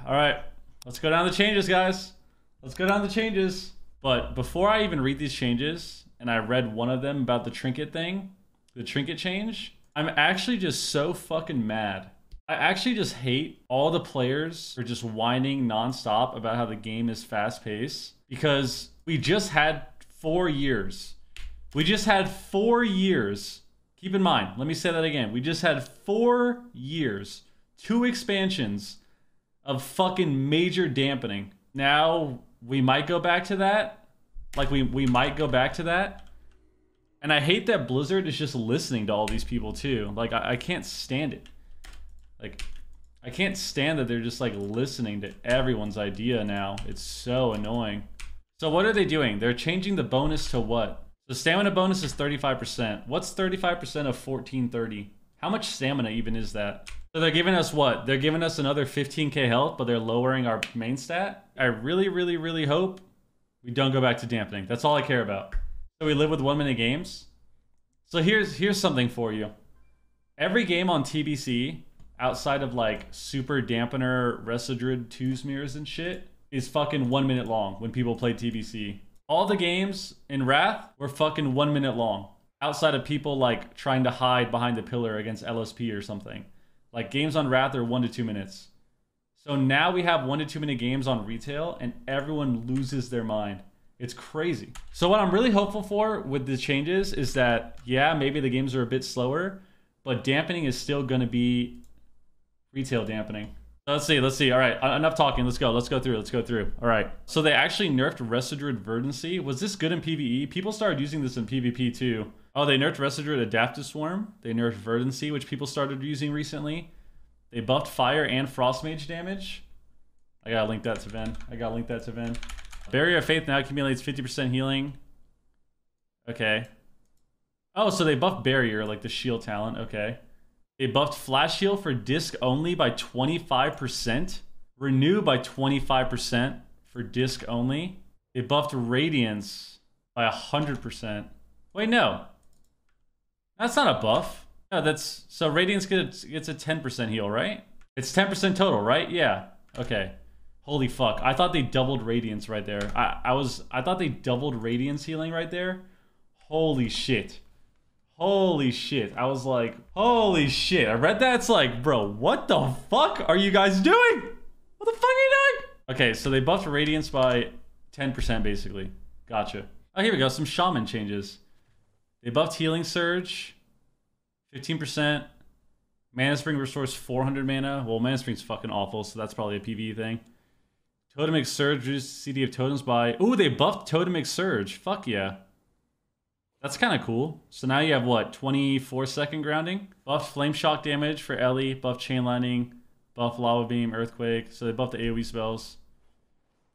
All right, let's go down the changes, guys. Let's go down the changes. But before I even read these changes, and I read one of them about the trinket thing, the trinket change, I'm actually just so fucking mad. I actually just hate all the players for just whining nonstop about how the game is fast-paced, because we just had 4 years. We just had 4 years. Keep in mind, let me say that again. We just had 4 years, 2 expansions of fucking major dampening. Now we might go back to that. Like we might go back to that. And I hate that Blizzard is just listening to all these people too. Like I can't stand it. Like I can't stand that they're just like listening to everyone's idea now. It's so annoying. So what are they doing? They're changing the bonus to what? The stamina bonus is 35%. What's 35% of 1430? How much stamina even is that? So they're giving us what? They're giving us another 15k health, but they're lowering our main stat? I really, really, really hope we don't go back to dampening. That's all I care about. So we live with 1 minute games. So here's something for you. Every game on TBC, outside of like Super Dampener, Residrid, 2 smears and shit, is fucking 1 minute long when people play TBC. All the games in Wrath were fucking 1 minute long. Outside of people like trying to hide behind the pillar against LSP or something. Like games on Wrath are 1 to 2 minutes. So now we have 1 to 2 minute games on retail and everyone loses their mind. It's crazy. So what I'm really hopeful for with the changes is that, yeah, maybe the games are a bit slower, but dampening is still going to be retail dampening. Let's see. All right, enough talking. Let's go through. All right. So they actually nerfed Residrid Verdancy. Was this good in PvE? People started using this in PvP too. Oh, they nerfed Residrid Adaptive Swarm. They nerfed Verdancy, which people started using recently. They buffed Fire and Frost Mage damage. I gotta link that to Ven. Barrier of Faith now accumulates 50% healing. Okay. Oh, so they buffed Barrier, like the shield talent. Okay. They buffed Flash Heal for disc only by 25%. Renew by 25% for disc only. They buffed Radiance by 100%. Wait, no. That's not a buff. No, that's... So Radiance gets a 10% heal, right? It's 10% total, right? Yeah. Okay. Holy fuck. I thought they doubled Radiance right there. I thought they doubled Radiance healing right there. Holy shit. Holy shit. I was like, holy shit. I read that. It's like, bro, what the fuck are you guys doing? What the fuck are you doing? Okay, so they buffed Radiance by 10% basically. Gotcha. Oh, here we go. Some Shaman changes. They buffed Healing Surge. 15%. Mana Spring restores 400 mana. Well, Mana Spring's fucking awful, so that's probably a PvE thing. Totemic Surge reduces CD of totems by... Ooh, they buffed Totemic Surge. Fuck yeah. That's kind of cool. So now you have what? 24-second grounding? Buff Flame Shock damage for Ellie. Buff Chain Lightning. Buff Lava Beam, Earthquake. So they buffed the AoE spells.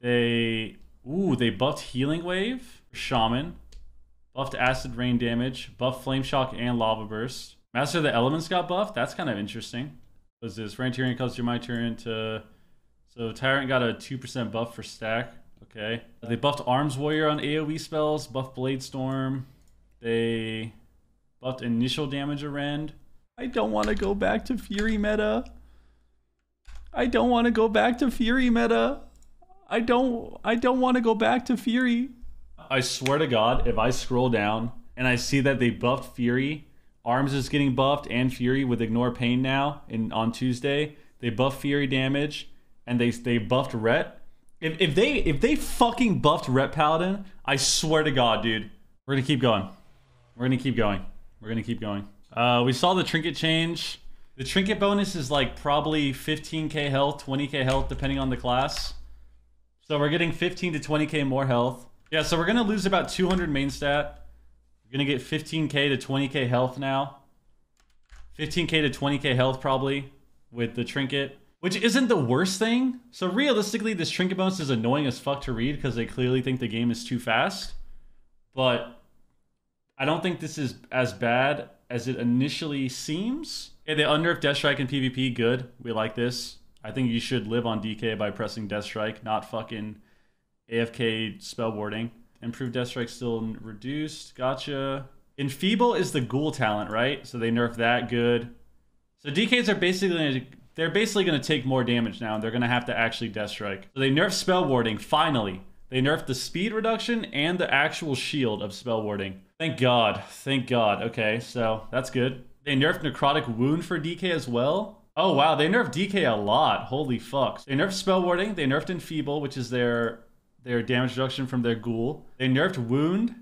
They buffed Healing Wave for Shaman. Buffed Acid Rain damage. Buffed Flame Shock and Lava Burst. Master of the Elements got buffed. That's kind of interesting. What is this? Rantirian comes through my turn to... So Tyrant got a 2% buff for stack. Okay. They buffed Arms Warrior on AoE spells. Buffed Blade Storm. They buffed initial damage a rend. I don't want to go back to Fury meta. I don't want to go back to Fury meta. I don't want to go back to Fury. I swear to God, if I scroll down and I see that they buffed Fury, Arms is getting buffed and Fury with Ignore Pain now on Tuesday. They buffed Fury damage and they buffed Ret. If they fucking buffed Ret Paladin, I swear to God, dude. We're gonna keep going. We're gonna keep going. We saw the trinket change. The trinket bonus is like probably 15k health, 20k health, depending on the class. So we're getting 15 to 20k more health. Yeah, so we're gonna lose about 200 main stat. We're gonna get 15k to 20k health now. 15k to 20k health probably with the trinket, which isn't the worst thing. So realistically, this trinket bonus is annoying as fuck to read because they clearly think the game is too fast. But I don't think this is as bad as it initially seems. Okay, they unnerfed Death Strike in PvP. Good. We like this. I think you should live on DK by pressing Death Strike, not fucking AFK spell warding. Improved Death Strike still reduced. Gotcha. Enfeeble is the ghoul talent, right? So they nerfed that. Good. So DKs are basically they're basically going to take more damage now, and they're going to have to actually Death Strike. So they nerfed Spell Warding, finally. They nerfed the speed reduction and the actual shield of Spell Warding. Thank God. Thank God. Okay, so that's good. They nerfed Necrotic Wound for DK as well. Oh, wow. They nerfed DK a lot. Holy fuck. They nerfed Spell Warding. They nerfed Enfeeble, which is their damage reduction from their ghoul. They nerfed Wound,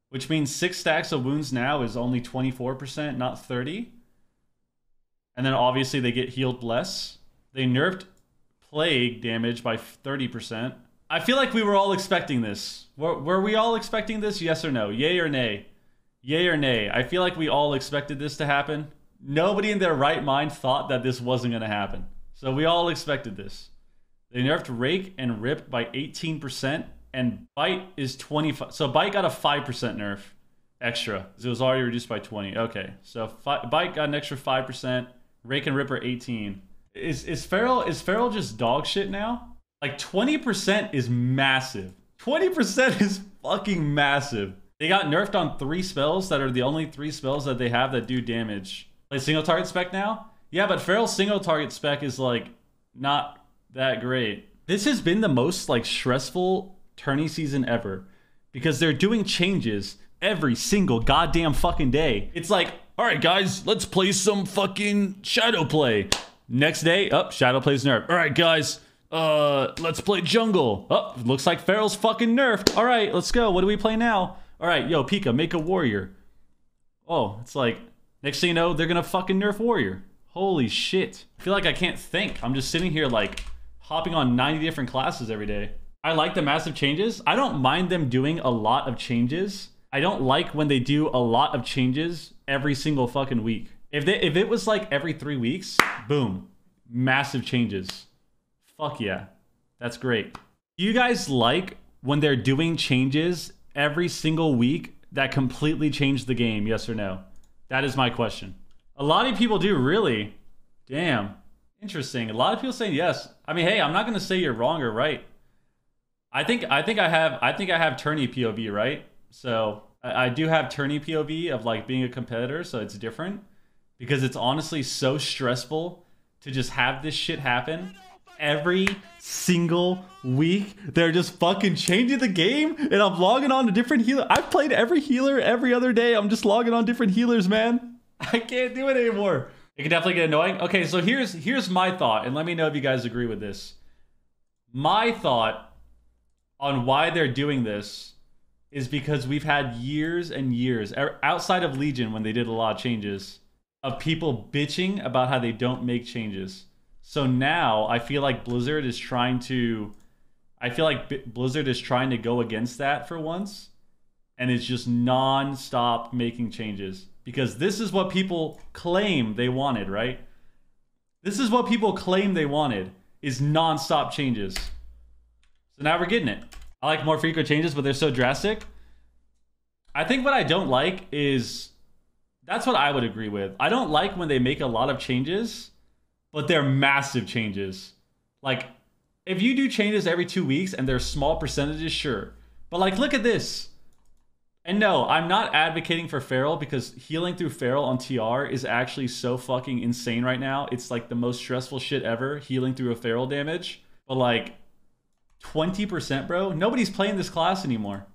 which means 6 stacks of wounds now is only 24%, not 30. And then obviously they get healed less. They nerfed Plague damage by 30%. I feel like we were all expecting this. Were we all expecting this? Yes or no? Yay or nay? Yay or nay? I feel like we all expected this to happen. Nobody in their right mind thought that this wasn't going to happen. So we all expected this. They nerfed Rake and Rip by 18%. And Bite is 25. So Bite got a 5% nerf extra. It was already reduced by 20. Okay. So Bite got an extra 5%. Rake and Rip are 18. Is Feral just dog shit now? Like 20% is massive. 20% is fucking massive. They got nerfed on 3 spells that are the only 3 spells that they have that do damage. Like single target spec now? Yeah, but Feral's single target spec is like not that great. This has been the most like stressful tourney season ever because they're doing changes every single goddamn fucking day. It's like, all right, guys, let's play some fucking Shadow Play. Next day, Shadow Play's nerfed. All right, guys, let's play Jungle. Looks like Feral's fucking nerfed. All right, let's go. What do we play now? All right, yo, Pika, make a warrior. Oh, it's like, next thing you know, they're gonna fucking nerf warrior. Holy shit. I feel like I can't think. I'm just sitting here like hopping on 90 different classes every day. I like the massive changes. I don't mind them doing a lot of changes. I don't like when they do a lot of changes every single fucking week. If it was like every 3 weeks, boom, massive changes. Fuck yeah, that's great. Do you guys like when they're doing changes every single week that completely change the game, yes or no? That is my question. A lot of people do, really. Damn, interesting. A lot of people saying yes. I mean, hey, I'm not gonna say you're wrong or right. I think I have tourney POV, right? So I do have tourney POV of like being a competitor, so it's different because it's honestly so stressful to just have this shit happen every single week. They're just fucking changing the game and I'm logging on to different healers. I've played every healer every other day. I'm just logging on different healers, man. I can't do it anymore. It can definitely get annoying. Okay, so here's my thought, and let me know if you guys agree with this. My thought on why they're doing this is because we've had years and years, outside of Legion when they did a lot of changes, of people bitching about how they don't make changes. So now I feel like Blizzard is trying to go against that for once, and it's just non-stop making changes. Because this is what people claim they wanted, right? This is what people claim they wanted, is non-stop changes. So now we're getting it. I like more frequent changes, but they're so drastic. I think what I don't like is, that's what I would agree with. I don't like when they make a lot of changes, but they're massive changes. Like, if you do changes every 2 weeks and they're small percentages, sure. But like, look at this. And no, I'm not advocating for Feral because healing through Feral on TR is actually so fucking insane right now. It's like the most stressful shit ever, healing through a Feral damage. But like, 20%, bro? Nobody's playing this class anymore.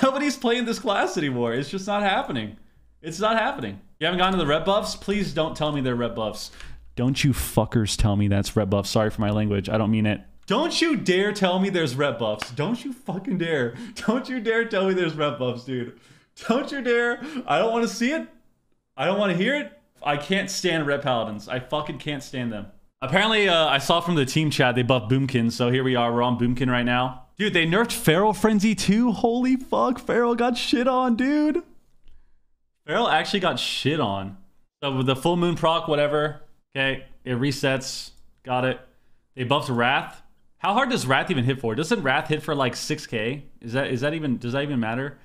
Nobody's playing this class anymore. It's just not happening. It's not happening. You haven't gotten to the red buffs? Please don't tell me they're red buffs. Don't you fuckers tell me that's red buffs. Sorry for my language. I don't mean it. Don't you dare tell me there's red buffs. Don't you fucking dare. Don't you dare tell me there's red buffs, dude. Don't you dare. I don't want to see it. I don't want to hear it. I can't stand red paladins. I fucking can't stand them. Apparently, I saw from the team chat they buffed Boomkin, so here we are. We're on Boomkin right now. Dude, they nerfed Feral Frenzy too? Holy fuck, Feral got shit on, dude. Feral actually got shit on. So with the full moon proc, whatever. Okay, it resets. Got it. They buffed Wrath. How hard does Wrath even hit for? Doesn't Wrath hit for like 6k? Does that even matter?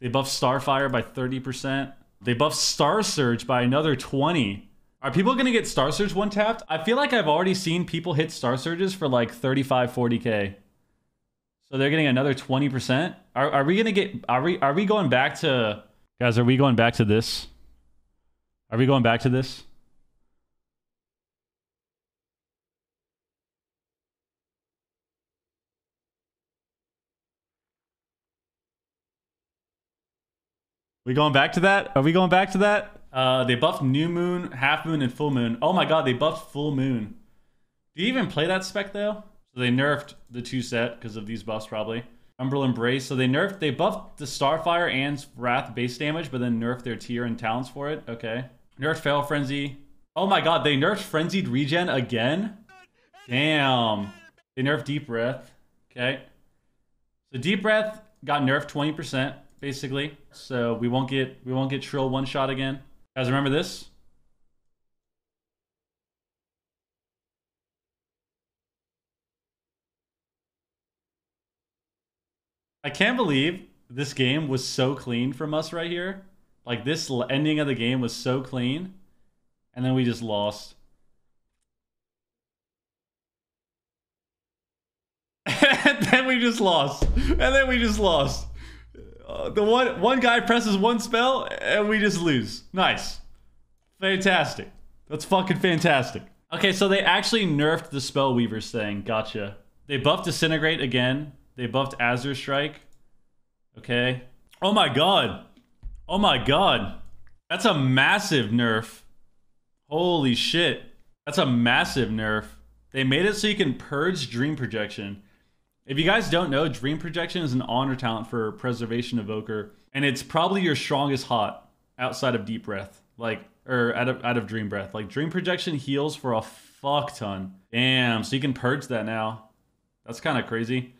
They buffed Starfire by 30%. They buffed Star Surge by another 20. Are people gonna get Star Surge one tapped? I feel like I've already seen people hit Star Surges for like 35, 40k. So they're getting another 20%. Are we gonna get? Are we going back to? Guys, are we going back to this? Are we going back to this? We going back to that? Are we going back to that? They buffed new moon, half moon, and full moon. Oh my god, they buffed full moon. Do you even play that spec though? So they nerfed the 2 set because of these buffs probably. Umbral Embrace. So they buffed the Starfire and Wrath base damage, but then nerfed their tier and talents for it. Okay. Nerfed Feral Frenzy. Oh my god, they nerfed Frenzied Regen again? Damn. They nerfed Deep Breath. Okay. So Deep Breath got nerfed 20%, basically. So we won't get Trill one shot again. Guys, remember this? I can't believe this game was so clean from us right here. Like, this ending of the game was so clean. And then we just lost. And then we just lost. The one guy presses one spell, and we just lose. Nice. Fantastic. That's fucking fantastic. Okay, so they actually nerfed the Spell Weavers thing. Gotcha. They buffed Disintegrate again. They buffed Azure Strike. Okay. Oh my god. Oh my god. That's a massive nerf. Holy shit. That's a massive nerf. They made it so you can purge Dream Projection. If you guys don't know, Dream Projection is an honor talent for Preservation Evoker. And it's probably your strongest hot outside of Deep Breath. Like, or out of Dream Breath. Like, Dream Projection heals for a fuck ton. Damn, so you can purge that now. That's kind of crazy.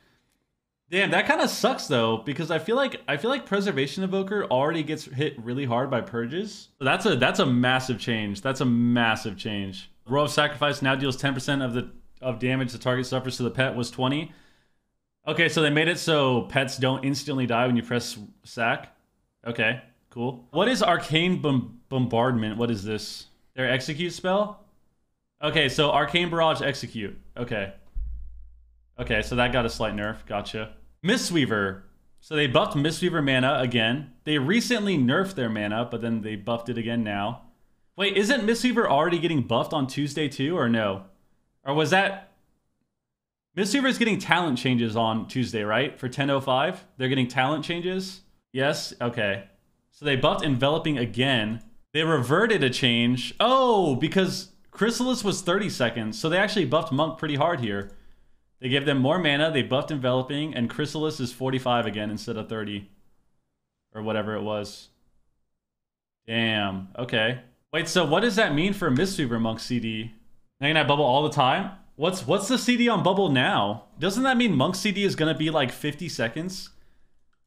Damn, that kind of sucks though, because I feel like Preservation Evoker already gets hit really hard by purges. So that's a massive change. That's a massive change. Row of Sacrifice now deals 10% of damage the target suffers, so the pet was 20. Okay, so they made it so pets don't instantly die when you press sack. Okay, cool. What is Arcane Bombardment? What is this? Their execute spell? Okay, so Arcane Barrage execute. Okay. Okay, so that got a slight nerf. Gotcha. Mistweaver. So they buffed Mistweaver mana again. They recently nerfed their mana, but then they buffed it again now. Wait, isn't Mistweaver already getting buffed on Tuesday too, or no? Or was that... Mistweaver is getting talent changes on Tuesday, right? For 10:05? They're getting talent changes? Yes? Okay. So they buffed Enveloping again. They reverted a change. Oh, because Chrysalis was 30 seconds. So they actually buffed Monk pretty hard here. They gave them more mana, they buffed Enveloping, and Chrysalis is 45 again instead of 30. Or whatever it was. Damn. Okay. Wait, so what does that mean for Mistweaver Monk CD? Now can I bubble all the time? What's the CD on bubble now? Doesn't that mean Monk CD is gonna be like 50 seconds?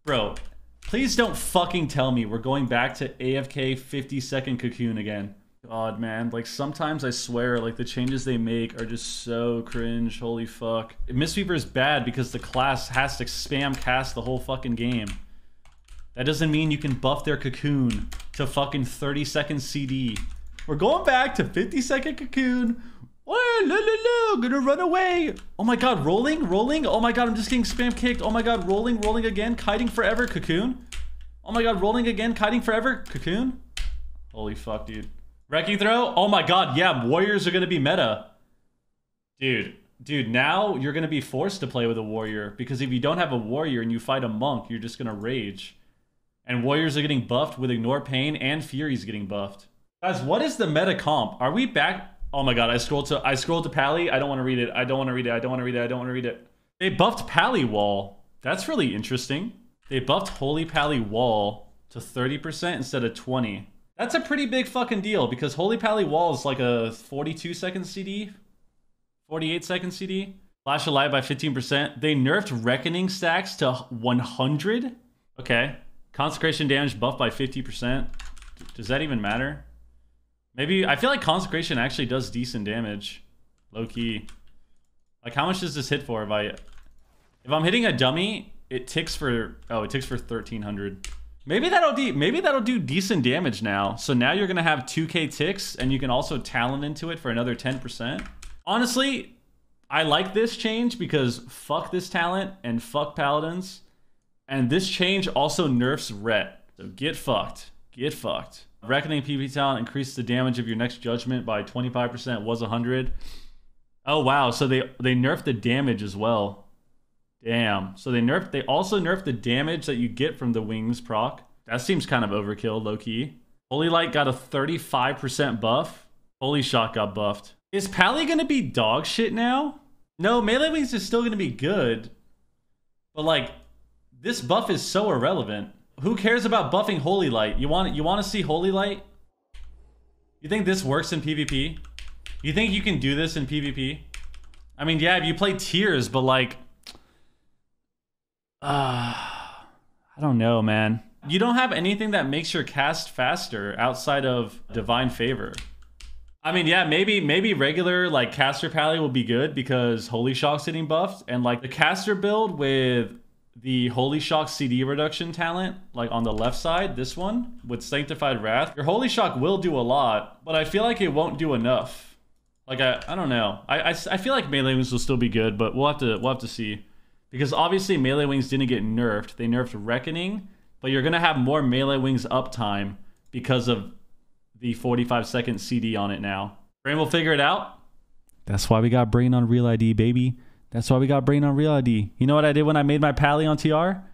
Bro, please don't fucking tell me we're going back to AFK 50-second Cocoon again. God, man, like sometimes I swear, like the changes they make are just so cringe. Holy fuck. Mistweaver is bad because the class has to spam cast the whole fucking game. That doesn't mean you can buff their Cocoon to fucking 30-second CD. We're going back to 50-second Cocoon. Oh, gonna run away. Oh my god, rolling. Oh my god, I'm just getting spam kicked. Oh my god, rolling again, kiting forever, Cocoon. Oh my god, rolling again, kiting forever, Cocoon. Holy fuck, dude. Wrecking Throw? Oh my god, yeah, warriors are gonna be meta. Dude, now you're gonna be forced to play with a warrior, because if you don't have a warrior and you fight a monk, you're just gonna rage. And warriors are getting buffed with Ignore Pain, and Fury's getting buffed. Guys, what is the meta comp? Are we back? Oh my god, I scrolled to Pally. I don't want to read it. They buffed Pally Wall. That's really interesting. They buffed Holy Pally Wall to 30% instead of 20. That's a pretty big fucking deal, because Holy Pally Wall is like a 42-second CD. 48-second CD. Flash of Light by 15%. They nerfed Reckoning stacks to 100. Okay. Consecration damage buffed by 50%. Does that even matter? Maybe, I feel like Consecration actually does decent damage. Low key. Like, how much does this hit for if I'm hitting a dummy, it ticks for 1300. Maybe that'll do decent damage now. So now you're gonna have 2k ticks, and you can also talent into it for another 10%. Honestly, I like this change because fuck this talent and fuck paladins. And this change also nerfs Ret. So get fucked. Get fucked. Reckoning PvP talent increased the damage of your next judgment by 25%, was 100. Oh wow, so they nerfed the damage as well. Damn. So they also nerfed the damage that you get from the wings proc. That seems kind of overkill, low-key. Holy Light got a 35% buff. Holy Shock got buffed. Is Pally gonna be dog shit now? No, Melee Wings is still gonna be good. But like, this buff is so irrelevant. Who cares about buffing Holy Light? You want to see Holy Light? You think this works in PvP? You think you can do this in PvP? I mean, yeah, if you play tiers, but like... I don't know, man. You don't have anything that makes your cast faster outside of Divine Favor. I mean, yeah, maybe regular like caster Pally will be good because Holy Shock's getting buffed, and like the caster build with the Holy Shock CD reduction talent, like on the left side, this one with Sanctified Wrath, your Holy Shock will do a lot, but I feel like it won't do enough. Like I don't know. I feel like Melee Wings will still be good, but we'll have to see, because obviously Melee Wings didn't get nerfed. They nerfed Reckoning, but you're gonna have more Melee Wings uptime because of the 45-second CD on it now. Brain will figure it out. That's why we got Brain on Real ID, baby. That's why we got Brain on Real ID. You know what I did when I made my Pally on TR?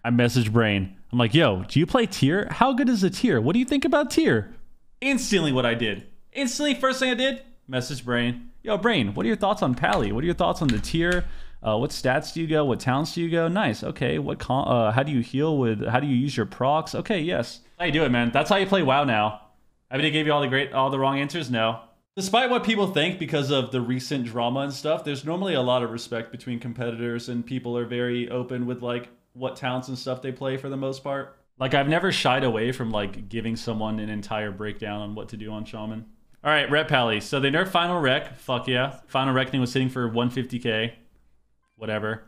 I messaged Brain. I'm like, yo, do you play tier? How good is the tier? What do you think about tier? Instantly what I did. Instantly, first thing I did, message Brain. Yo, Brain, what are your thoughts on Pally? What are your thoughts on the tier? What stats do you go? What talents do you go? Nice. Okay. How do you heal with? How do you use your procs? Okay. Yes. How you do it, man? That's how you play WoW now. I mean, I gave you all the wrong answers. No. Despite what people think because of the recent drama and stuff, there's normally a lot of respect between competitors, and people are very open with like what talents and stuff they play for the most part. Like, I've never shied away from like giving someone an entire breakdown on what to do on Shaman. All right, Rep Pally. So they nerfed Final Rec. Fuck yeah. Final Reckoning was sitting for 150k. Whatever.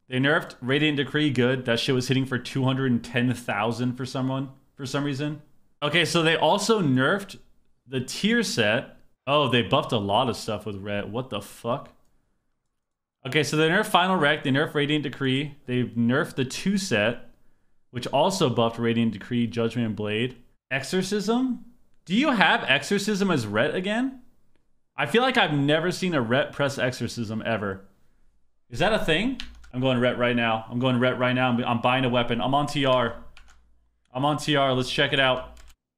They nerfed Radiant Decree. Good. That shit was hitting for 210,000 for some reason. Okay, so they also nerfed the tier set. Oh, they buffed a lot of stuff with Red. What the fuck? Okay, so they nerfed Final Rec. They nerfed Radiant Decree. They nerfed the 2 set, which also buffed Radiant Decree, Judgment, and Blade. Exorcism? Do you have Exorcism as Ret again? I feel like I've never seen a Ret press Exorcism ever. Is that a thing? I'm going Ret right now. I'm going Ret right now. I'm buying a weapon. I'm on TR. I'm on TR. Let's check it out.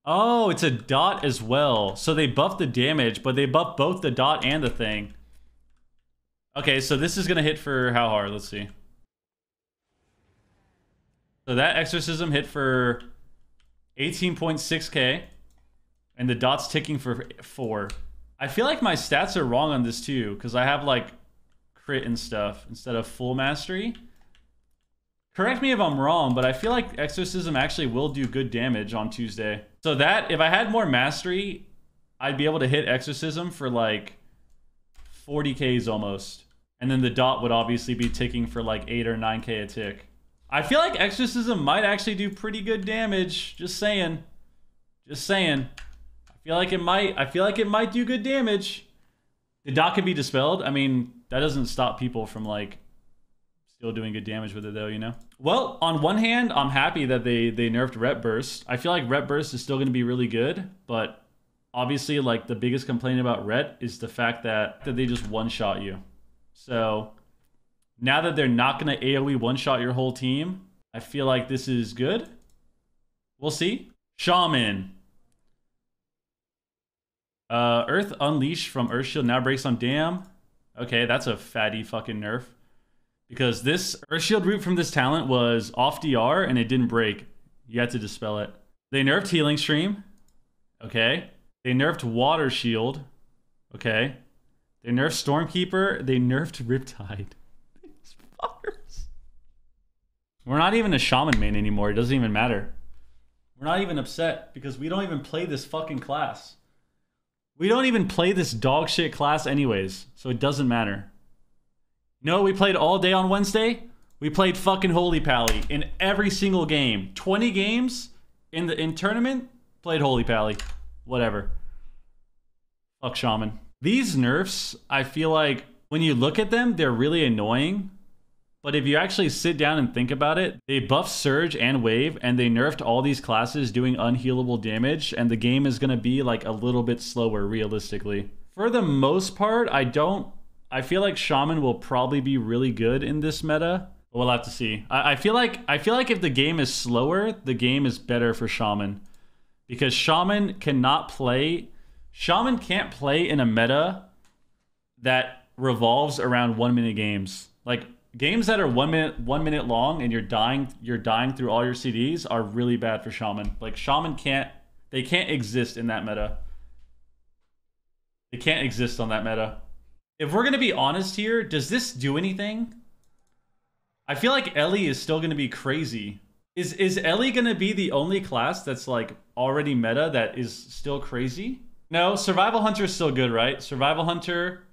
Oh, it's a dot as well. So they buffed the damage, but they buffed both the dot and the thing. Okay, so this is going to hit for how hard? Let's see. So that Exorcism hit for 18.6k. And the dot's ticking for 4. I feel like my stats are wrong on this too, because I have like crit and stuff instead of full mastery. Correct me if I'm wrong, but I feel like Exorcism actually will do good damage on Tuesday. So that, if I had more mastery, I'd be able to hit Exorcism for like 40Ks almost. And then the dot would obviously be ticking for like 8 or 9K a tick. I feel like Exorcism might actually do pretty good damage. Just saying. Just saying. I feel like it might do good damage. The dot can be dispelled. I mean, that doesn't stop people from like still doing good damage with it though, you know? Well, on one hand, I'm happy that they nerfed Rep Burst. I feel like Rep Burst is still going to be really good, but obviously like the biggest complaint about Ret is the fact that they just one-shot you. So now that they're not going to AoE one-shot your whole team, I feel like this is good. We'll see. Shaman. Earth Unleash from Earthshield now breaks on Dam. Okay, that's a fatty fucking nerf. Because this Earthshield root from this talent was off DR and it didn't break. You had to dispel it. They nerfed Healing Stream. Okay. They nerfed Water Shield. Okay. They nerfed Stormkeeper. They nerfed Riptide. These fuckers. We're not even a Shaman main anymore. It doesn't even matter. We're not even upset because we don't even play this fucking class. We don't even play this dog shit class anyways, so it doesn't matter. No, we played all day on Wednesday. We played fucking Holy Pally in every single game. 20 games in tournament, played Holy Pally. Whatever. Fuck Shaman. These nerfs, I feel like when you look at them, they're really annoying. But if you actually sit down and think about it, they buffed Surge and Wave, and they nerfed all these classes doing unhealable damage, and the game is going to be like a little bit slower, realistically. For the most part, I feel like Shaman will probably be really good in this meta. We'll have to see. I feel like if the game is slower, the game is better for Shaman. Because Shaman can't play in a meta that revolves around 1 minute games. Like games that are 1 minute long and you're dying through all your CDs are really bad for Shaman. Like Shaman can't exist in that meta. They can't exist on that meta. If we're gonna be honest here, does this do anything? I feel like Ellie is still gonna be crazy. Is Ellie gonna be the only class that's like already meta that is still crazy? No, Survival Hunter is still good, right? Survival Hunter,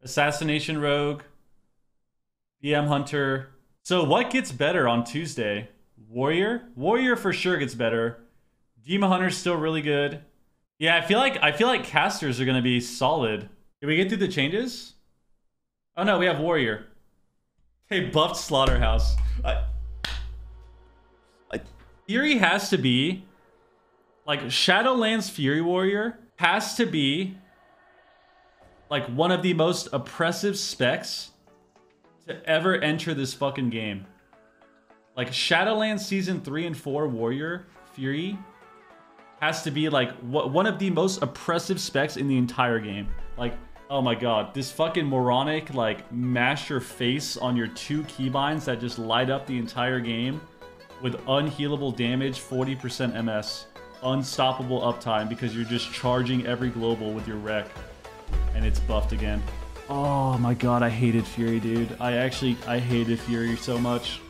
Assassination Rogue, BM Hunter. So what gets better on Tuesday? Warrior? Warrior for sure gets better. Demon Hunter's still really good. Yeah, I feel like casters are gonna be solid. Did we get through the changes? Oh no, we have Warrior. Hey, buffed Slaughterhouse. Fury has to be like Shadowlands Fury Warrior has to be like one of the most oppressive specs to ever enter this fucking game. Like Shadowlands Season 3 and 4 Warrior Fury has to be like one of the most oppressive specs in the entire game. Like, oh my god, this fucking moronic like mash your face on your 2 keybinds that just light up the entire game with unhealable damage, 40% MS, unstoppable uptime because you're just charging every global with your wreck, and it's buffed again. Oh my god, I hated Fury, dude. I hated Fury so much.